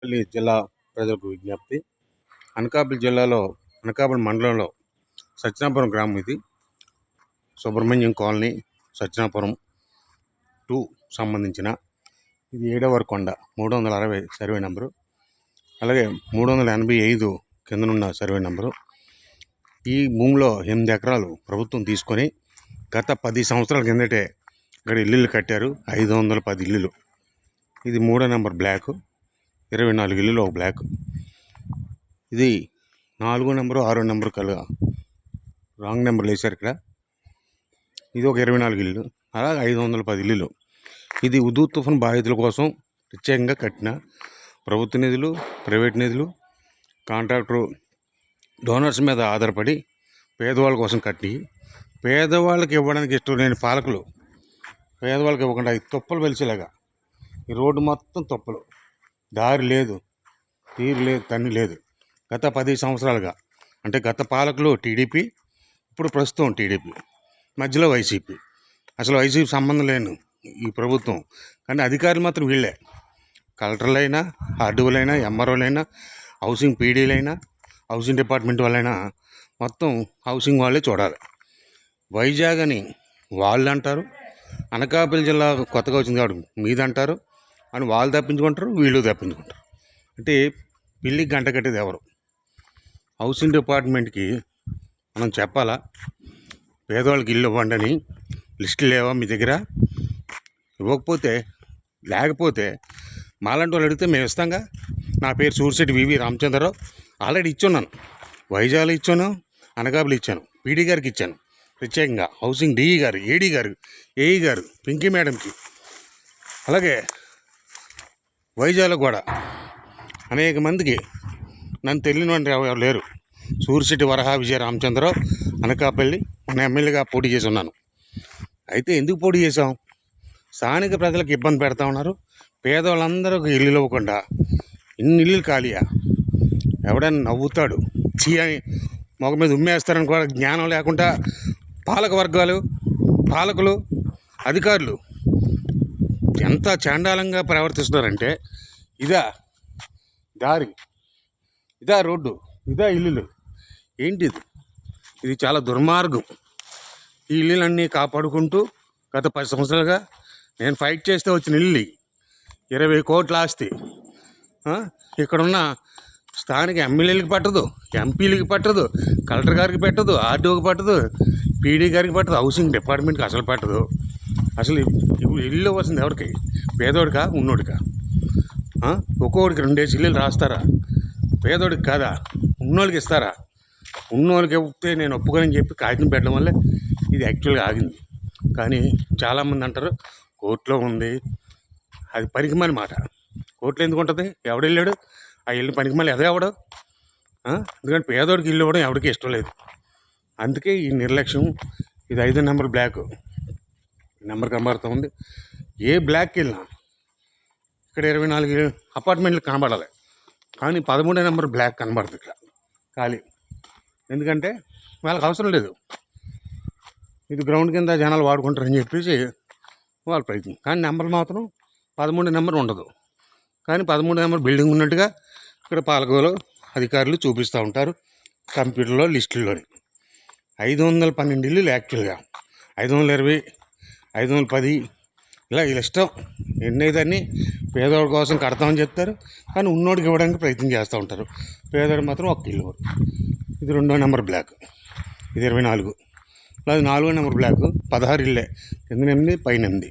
అనకాపల్లి జిల్లా ప్రజలకు విజ్ఞప్తి. అనకాపల్లి జిల్లాలో అనకాపల్లి మండలంలో సత్యనాపురం గ్రామం ఇది. సుబ్రహ్మణ్యం కాలనీ సత్యనాపురం 2 సంబంధించిన ఇది 7వ కొండ 360 సర్వే నెంబరు, అలాగే 385 కిందనున్న సర్వే నెంబరు. ఈ భూమిలో 8 ఎకరాలు ప్రభుత్వం తీసుకొని గత 10 సంవత్సరాల కిందటే ఇక్కడ ఇల్లులు కట్టారు. 510 ఇల్లులు. ఇది 3వ నెంబర్ బ్లాక్, 24 ఇల్లులు ఒక బ్లాక్. ఇది 4వ నెంబరు 6వ నెంబరు కలుగా రాంగ్ నెంబర్లు వేశారు ఇక్కడ. ఇది ఒక 24 ఇల్లు, అలాగే 510 ఇల్లులు. ఇది హుదూద్ తుఫాన్ బాధితుల కోసం ప్రత్యేకంగా కట్టిన ప్రభుత్వ నిధులు, ప్రైవేట్ నిధులు, కాంట్రాక్టరు డోనర్స్ మీద ఆధారపడి పేదవాళ్ళ కోసం కట్టి, పేదవాళ్ళకి ఇవ్వడానికి ఇష్టం లేని పాలకులు పేదవాళ్ళకి ఇవ్వకుండా ఈ తుప్పలు వెలిసేలాగా ఈ రోడ్డు మొత్తం తుప్పలు, దారి లేదు, తీరు లేదు, తన్ని లేదు. గత 10 సంవత్సరాలుగా, అంటే గత పాలకులు టీడీపీ, ఇప్పుడు ప్రస్తుతం టీడీపీ, మధ్యలో వైసీపీ. అసలు వైసీపీ సంబంధం లేను ఈ ప్రభుత్వం, కానీ అధికారులు మాత్రం వీళ్ళే. కలెక్టర్లైనా, ఆర్డీఓలైనా, ఎంఆర్ఓలైనా, హౌసింగ్ పీడీలైనా, హౌసింగ్ డిపార్ట్మెంట్ వాళ్ళైనా మొత్తం హౌసింగ్ వాళ్ళే చూడాలి. వైజాగ్ అని వాళ్ళు అంటారు, అనకాపల్లి జిల్లా కొత్తగా వచ్చింది కాబట్టి మీదంటారు అని వాళ్ళు తప్పించుకుంటారు, వీళ్ళు తప్పించుకుంటారు. అంటే పిల్లికి గంట కట్టేది ఎవరు? హౌసింగ్ డిపార్ట్మెంట్కి మనం చెప్పాలా, పేదవాళ్ళకి ఇల్లు ఇవ్వండి అని. లిస్టులు లేవా మీ దగ్గర? ఇవ్వకపోతే, లేకపోతే మాలాంటి వాళ్ళు అడిగితే మేము ఇస్తాంగా. నా పేరు సూర్శెట్టి వివి రామచంద్రరావు. ఆల్రెడీ ఇచ్చున్నాను, వైజాగ్లో ఇచ్చాను, అనకాపల్లి ఇచ్చాను, పీడీ గారికి ఇచ్చాను ప్రత్యేకంగా, హౌసింగ్ డిఈ గారు, ఏడీ గారు, ఏఈ గారు, పింకీ మేడంకి, అలాగే వైజాగ్లో కూడా అనేక మందికి. నన్ను తెలియని వాళ్ళు ఎవరు లేరు. సూర్శెట్టి వరహా విజయ రామచంద్రరావు, అనకాపల్లి, మన ఎమ్మెల్యేగా పోటీ చేసి ఉన్నాను. అయితే ఎందుకు పోటీ చేసాం? స్థానిక ప్రజలకు ఇబ్బంది పెడతా ఉన్నారు. పేదవాళ్ళందరూ ఇల్లు ఇవ్వకుండా ఇన్ని ఇల్లులు ఖాళీయా? ఎవడైనా నవ్వుతాడు, చీ అని మొగ మీద ఉమ్మేస్తారని కూడా జ్ఞానం లేకుండా పాలక వర్గాలు, పాలకులు, అధికారులు ఎంత చాండాలంగా ప్రవర్తిస్తున్నారంటే, ఇదా దారి, ఇదా రోడ్డు, ఇదా ఇల్లులు, ఏంటిది? ఇది చాలా దుర్మార్గం. ఈ ఇల్లులన్నీ కాపాడుకుంటూ గత 10 సంవత్సరాలుగా నేను ఫైట్ చేస్తే వచ్చిన ఇల్లు 20 కోట్ల ఆస్తి. ఇక్కడున్న స్థానిక ఎమ్మెల్యేలకి పట్టదు, ఎంపీలకి పట్టదు, కలెక్టర్ గారికి పెట్టదు, ఆర్డీఓకి పట్టదు, పీడీ గారికి పట్టదు, హౌసింగ్ డిపార్ట్మెంట్కి అసలు పట్టదు. అసలు ఇప్పుడు ఇల్లు వస్తుంది ఎవరికి? పేదోడికా, ఉన్నోడికా? ఒక్కొక్కడికి 2 ఇల్లులు రాస్తారా? పేదోడికి కాదా? ఉన్నోళ్ళకి ఇస్తారా? ఉన్నోళ్ళకి ఇస్తే నేను ఒప్పుకోనని చెప్పి కాగితం పెట్టడం వల్లే ఇది యాక్చువల్గా ఆగింది. కానీ చాలామంది అంటారు కోర్టులో ఉంది, అది పనికిమాలి మాట. కోర్టులో ఎందుకు ఉంటుంది? ఎవడెళ్ళాడు ఆ ఇల్లు పనికిమాలి? అదే ఎవడు? ఎందుకంటే పేదోడికి ఇల్లు ఇవ్వడం ఎవరికి ఇష్టం లేదు. అందుకే ఈ నిర్లక్ష్యం. ఇది 5వ నెంబర్ బ్లాక్ నెంబర్ కనబడుతూ ఉంది. ఏ బ్లాక్కి వెళ్ళినా ఇక్కడ 24 అపార్ట్మెంట్లు కనబడాలి, కానీ 13వ నెంబర్ బ్లాక్ కనబడుతుంది ఇక్కడ ఖాళీ. ఎందుకంటే వాళ్ళకి అవసరం లేదు, ఇది గ్రౌండ్ కింద జనాలు వాడుకుంటారని చెప్పేసి వాళ్ళ ప్రయత్నం. కానీ నెంబర్ మాత్రం 13 నెంబర్ ఉండదు. కానీ 13 నెంబర్ బిల్డింగ్ ఉన్నట్టుగా ఇక్కడ పాలకులు, అధికారులు చూపిస్తూ ఉంటారు కంప్యూటర్లో, లిస్టుల్లోని. 512 ఇల్లులు యాక్చువల్గా 520, 510 ఇలా వీళ్ళ ఇష్టం. ఎన్నైదాన్ని పేదవాడి కోసం కడతామని చెప్తారు, కానీ ఉన్నోడికి ఇవ్వడానికి ప్రయత్నం చేస్తూ ఉంటారు. పేదవాడు మాత్రం ఒక్క ఇల్లు. ఇది 2వ నెంబర్ బ్లాక్, ఇది 24. అలాగే 4వ నెంబర్ బ్లాక్ 16 ఇల్లే, కింద 8, పైన 8.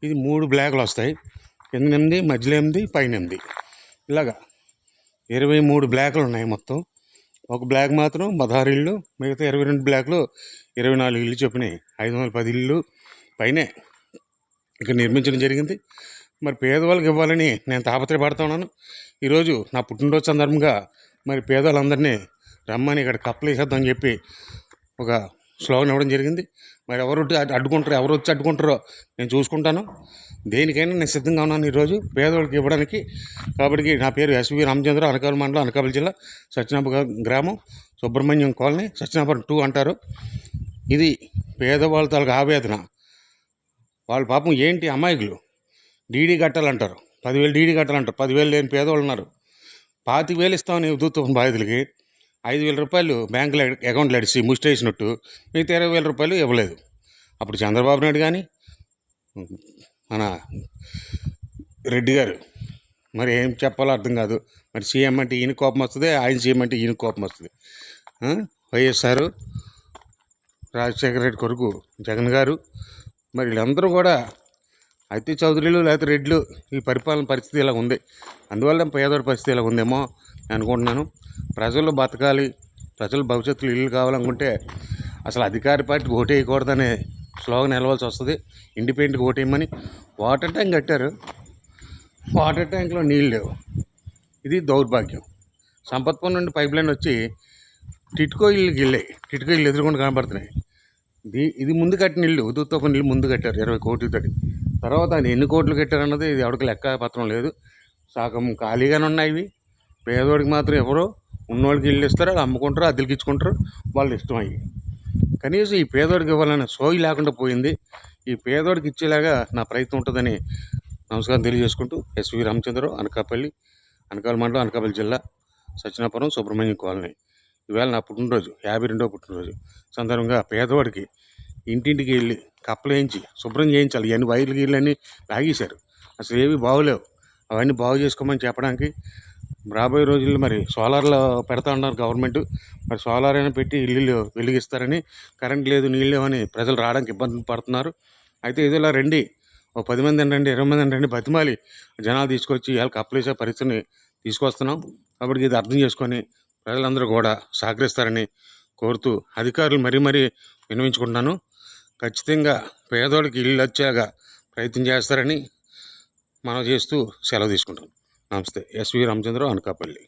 ఇది 3 బ్లాకులు వస్తాయి, కింద 8, మధ్యలో 8, పైన 8. ఇలాగా 23 బ్లాకులు ఉన్నాయి మొత్తం. ఒక బ్లాక్ మాత్రం 16 ఇళ్ళు, మిగతా 22 బ్లాకులు 24 ఇళ్ళు చొప్పునాయి. 510 ఇళ్ళు పైనే ఇక్కడ నిర్మించడం జరిగింది. మరి పేదవాళ్ళకి ఇవ్వాలని నేను తాపత్రయపడుతూ ఉన్నాను. ఈరోజు నా పుట్టినరోజు సందర్భంగా మరి పేదవాళ్ళందరినీ రమ్మని ఇక్కడ కప్పలు వేసేద్దామని చెప్పి ఒక స్లోగన్ ఇవ్వడం జరిగింది. మరి ఎవరు అడ్డుకుంటారో, ఎవరు వచ్చి అడ్డుకుంటారో నేను చూసుకుంటాను. దేనికైనా నేను సిద్ధంగా ఉన్నాను ఈరోజు పేదవాళ్ళకి ఇవ్వడానికి. కాబట్టి నా పేరు ఎస్వి రామచంద్ర, అనకాపల్లి మండలం, అనకాపల్లి జిల్లా, సత్యనాపురం గ్రామం, సుబ్రహ్మణ్యం కాలనీ, సత్యనాపురం 2 అంటారు. ఇది పేదవాళ్ళ తాలూకు ఆవేదన. వాళ్ళ పాపం ఏంటి, అమాయకులు డీడీ కట్టాలంటారు, 10,000 డీడీ కట్టాలంటారు. 10,000 లేని పేదవాళ్ళు ఉన్నారు. 25,000 ఇస్తామని ఉద్యోగ బాధితులకి 5,000 రూపాయలు బ్యాంకులో అకౌంట్లో అడిచి ముష్టి వేసినట్టు మిగతా 20,000 రూపాయలు ఇవ్వలేదు. అప్పుడు చంద్రబాబు నాయుడు కానీ మన రెడ్డి గారు మరి ఏం చెప్పాలో అర్థం కాదు. మరి సీఎం అంటే ఈయన కోపం వస్తుంది, ఆయన సీఎం అంటే ఈయన కోపం వస్తుంది. వైఎస్ఆర్ రాజశేఖర రెడ్డి కొడుకు జగన్ గారు మరి వీళ్ళందరూ కూడా అయితే చౌదరీలు లేకపోతే రెడ్లు ఈ పరిపాలన పరిస్థితి ఇలా ఉంది. అందువల్ల పేదవాడి పరిస్థితి ఇలా ఉందేమో నేను అనుకుంటున్నాను. ప్రజలు బతకాలి, ప్రజల భవిష్యత్తులో ఇల్లు కావాలనుకుంటే అసలు అధికార పార్టీ ఓటు వేయకూడదనే స్లోగన్ నిలవాల్సి వస్తుంది. ఇండిపెండెంట్గా ఓటు వేయమని వాటర్ ట్యాంక్ కట్టారు, వాటర్ ట్యాంక్లో నీళ్ళు లేవు. ఇది దౌర్భాగ్యం. సంపత్పూర్ నుండి పైప్ లైన్ వచ్చి టిట్కో ఇల్లుకి వెళ్ళాయి. టిట్కో ఇల్లు ఎదురుకుండా కనబడుతున్నాయి. ఇది ముందు కట్టిన ఇల్లు, ఉదుతో ఇల్లు ముందు కట్టారు 20 కోట్లతో. తర్వాత అది ఎన్ని కోట్లు కట్టారన్నది ఇది ఎవరికి లెక్క పత్రం లేదు. సగం ఖాళీగానే ఉన్నాయి ఇవి. పేదోడికి మాత్రం ఎవరో ఉన్నోడికి ఇల్లు ఇస్తారు, అది అమ్ముకుంటారు, అద్దెలకి ఇచ్చుకుంటారు, వాళ్ళు ఇష్టం అయ్యి. కనీసం ఈ పేదోడికి ఇవ్వాలనే సోయి లేకుండా పోయింది. ఈ పేదోడికి ఇచ్చేలాగా నా ప్రయత్నం ఉంటుందని నమస్కారం తెలియజేసుకుంటూ ఎస్వి రామచంద్రరావు, అనకాపల్లి మండలం, అనకాపల్లి జిల్లా, సత్యనాపురం సుబ్రహ్మణ్యం కాలనీ. ఈవేళ నా పుట్టినరోజు, 52వ పుట్టినరోజు సందర్భంగా పేదవాడికి ఇంటింటికి వెళ్ళి కప్పలు వేయించి శుభ్రం చేయించాలి. ఇవన్నీ వైర్లు గీర్లు అన్నీ లాగేశారు, అసలు ఏవి బాగోలేవు. అవన్నీ బాగు చేసుకోమని చెప్పడానికి రాబోయే రోజుల్లో మరి సోలార్లో పెడతా ఉన్నారు గవర్నమెంట్. మరి సోలార్ అయినా పెట్టి ఇల్లు వెలిగిస్తారని, కరెంట్ లేదు, నీళ్ళు లేవని ప్రజలు రావడానికి ఇబ్బంది పడుతున్నారు. అయితే ఇదిలా రండి, ఓ 10 మంది రండి, 20 మంది రండి, బతిమాలి జనాలు తీసుకొచ్చి ఇవాళ కప్పలేసే పరిస్థితిని తీసుకొస్తున్నాం. కాబట్టి ఇది అర్థం చేసుకొని ప్రజలందరూ కూడా సహకరిస్తారని కోరుతూ అధికారులు మరీ విన్నవించుకుంటున్నాను. ఖచ్చితంగా పేదోడికి ఇల్లు వచ్చేలాగా ప్రయత్నం చేస్తారని మనం చేస్తూ సెలవు తీసుకుంటాం. నమస్తే. ఎస్వి రామచంద్రరావు, అనకాపల్లి.